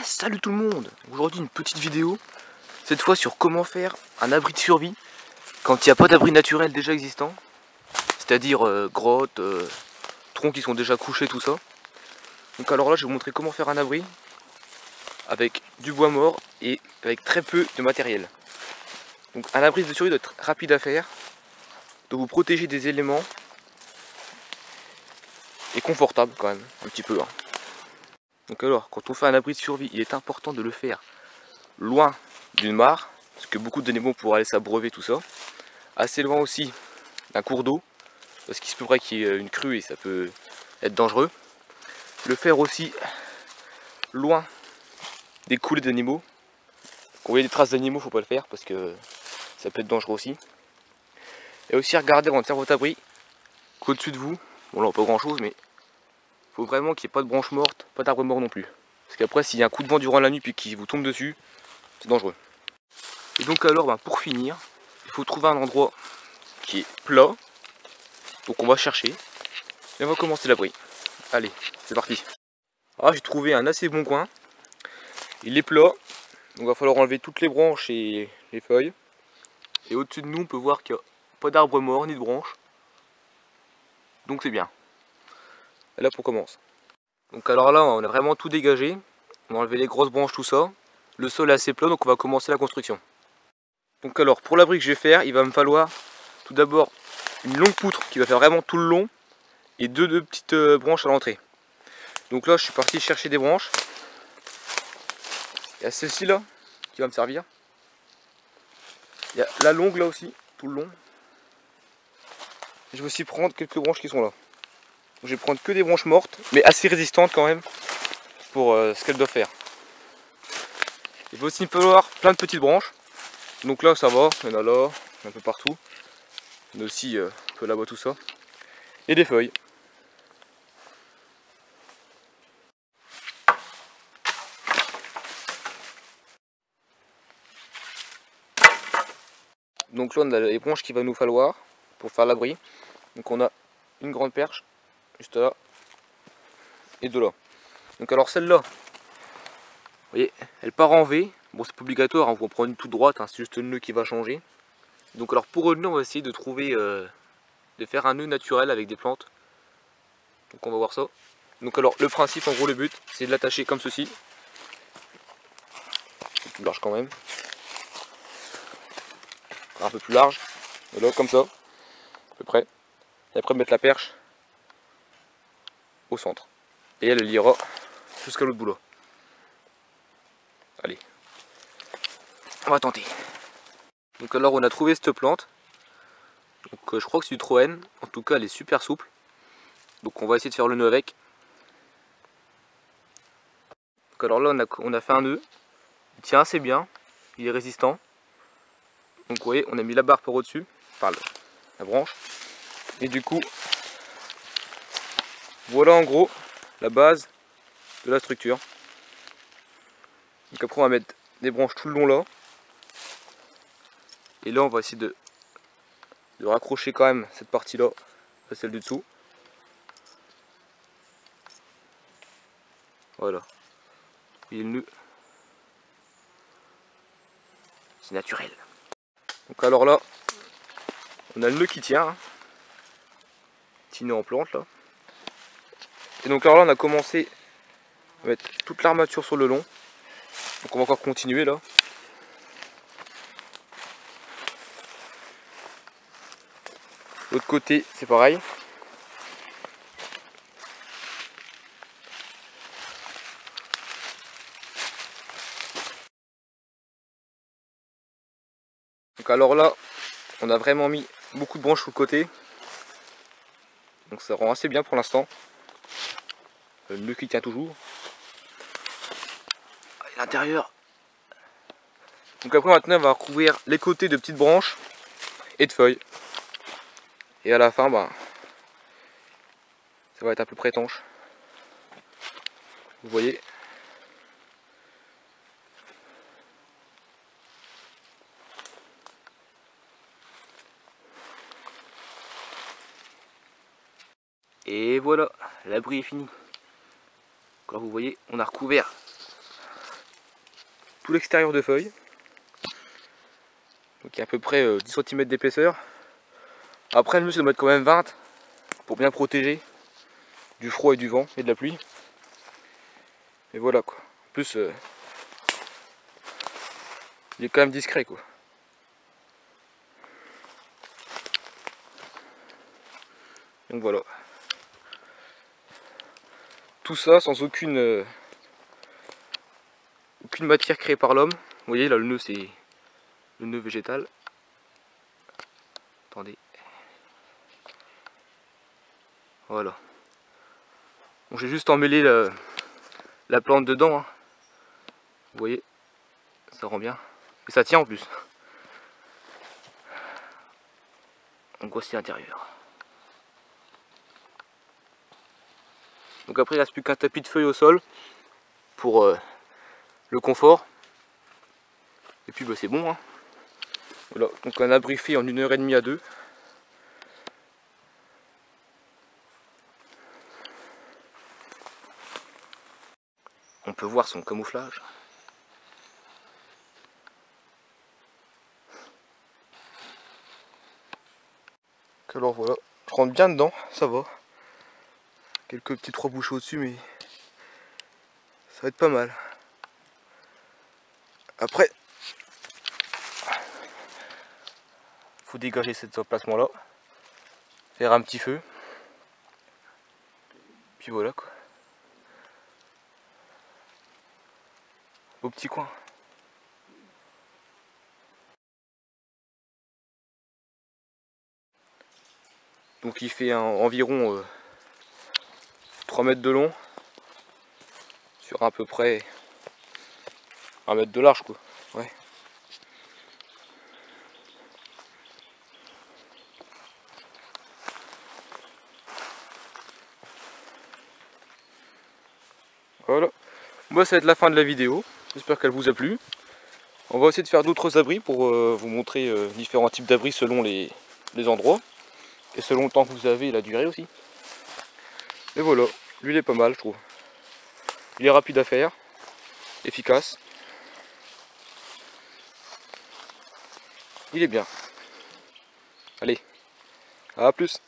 Salut tout le monde. Aujourd'hui une petite vidéo, cette fois sur comment faire un abri de survie quand il n'y a pas d'abri naturel déjà existant. C'est-à-dire grottes, troncs qui sont déjà couchés, tout ça. Donc alors là je vais vous montrer comment faire un abri avec du bois mort et avec très peu de matériel. Donc un abri de survie doit être rapide à faire, doit vous protéger des éléments et confortable quand même, un petit peu. Donc alors quand on fait un abri de survie, il est important de le faire loin d'une mare, parce que beaucoup d'animaux pourraient aller s'abreuver, tout ça. Assez loin aussi d'un cours d'eau, parce qu'il se pourrait qu'il y ait une crue et ça peut être dangereux. Le faire aussi loin des coulées d'animaux. Quand vous voyez des traces d'animaux, faut pas le faire parce que ça peut être dangereux aussi. Et aussi regarder avant de faire votre abri qu'au-dessus de vous, bon là pas grand chose, mais il faut vraiment qu'il n'y ait pas de branches mortes, pas d'arbres morts non plus. Parce qu'après s'il y a un coup de vent durant la nuit puis qu'il vous tombe dessus, c'est dangereux. Et donc alors pour finir, il faut trouver un endroit qui est plat. Donc on va chercher et on va commencer l'abri. Allez, c'est parti. Alors j'ai trouvé un assez bon coin. Il est plat, donc il va falloir enlever toutes les branches et les feuilles. Et au-dessus de nous on peut voir qu'il n'y a pas d'arbres morts ni de branches. Donc c'est bien. Et là on commence. Donc alors là on a vraiment tout dégagé. On a enlevé les grosses branches, tout ça. Le sol est assez plat, donc on va commencer la construction. Donc alors pour l'abri que je vais faire, il va me falloir tout d'abord une longue poutre qui va faire vraiment tout le long et deux petites branches à l'entrée. Donc là je suis parti chercher des branches. Il y a celle-ci là qui va me servir. Il y a la longue là aussi, tout le long. Je vais aussi prendre quelques branches qui sont là. Donc, je vais prendre que des branches mortes, mais assez résistantes quand même pour ce qu'elles doivent faire. Il va aussi me falloir plein de petites branches. Donc là ça va, il y en a là, un peu partout. Il y en a aussi un peu là-bas, tout ça. Et des feuilles. Donc là on a les branches qu'il va nous falloir pour faire l'abri. Donc on a une grande perche, juste là, et deux là. Donc alors celle-là, vous voyez, elle part en V. Bon c'est pas obligatoire, on va prendre une toute droite, c'est juste le nœud qui va changer. Donc alors pour le nœud on va essayer de trouver, de faire un nœud naturel avec des plantes. Donc on va voir ça. Donc alors le principe, en gros le but, c'est de l'attacher comme ceci. C'est plus large quand même. Un peu plus large. Et là comme ça, à peu près. Et après mettre la perche au centre. Et elle liera jusqu'à l'autre bout là. Allez. On va tenter. Donc alors on a trouvé cette plante. Donc je crois que c'est du Troène. En tout cas elle est super souple. Donc on va essayer de faire le nœud avec. Donc alors là on a fait un nœud. Il tient assez bien. Il est résistant. Donc vous voyez on a mis la barre par au-dessus. Enfin la branche. Et du coup voilà en gros la base de la structure. Donc après on va mettre des branches tout le long là. Et là on va essayer de raccrocher quand même cette partie là à celle du dessous. Voilà. Et le nœud. C'est naturel. Donc alors là, on a le nœud qui tient. Petit nœud en plante là. Et donc alors là on a commencé à mettre toute l'armature sur le long. Donc on va encore continuer là. L'autre côté c'est pareil. Donc alors là, on a vraiment mis beaucoup de branches sur le côté. Donc ça rend assez bien pour l'instant. Le nœud qui tient toujours. Et l'intérieur. Donc après maintenant on va recouvrir les côtés de petites branches et de feuilles. Et à la fin, ça va être à peu près étanche. Vous voyez. Et voilà, l'abri est fini. Comme vous voyez, on a recouvert tout l'extérieur de feuilles. Donc il y a à peu près 10 cm d'épaisseur. Après le mieux c'est de mettre quand même 20 pour bien protéger du froid et du vent et de la pluie. Et voilà quoi. En plus il est quand même discret quoi. Donc voilà. Tout ça sans aucune matière créée par l'homme. Vous voyez là le nœud c'est le nœud végétal. Attendez. Voilà. Bon, j'ai juste emmêlé la plante dedans. Hein. Vous voyez, ça rend bien. Et ça tient en plus. Donc voici l'intérieur. Donc après il ne reste plus qu'un tapis de feuilles au sol pour le confort. Et puis bah, c'est bon. Hein. Voilà, donc un abri fait en 1h30 à 2. On peut voir son camouflage. Alors voilà, je rentre bien dedans, ça va. Quelques petits 3 bouchons au-dessus, mais ça va être pas mal. Après, faut dégager cet emplacement là, faire un petit feu, puis voilà quoi. Au petit coin. Donc il fait environ 3 mètres de long sur à peu près 1 mètre de large quoi. Ouais. Voilà. Moi ça va être la fin de la vidéo. J'espère qu'elle vous a plu. On va essayer de faire d'autres abris pour vous montrer différents types d'abris selon les endroits. Et selon le temps que vous avez et la durée aussi. Et voilà, lui il est pas mal je trouve. Il est rapide à faire, efficace. Il est bien. Allez, à plus.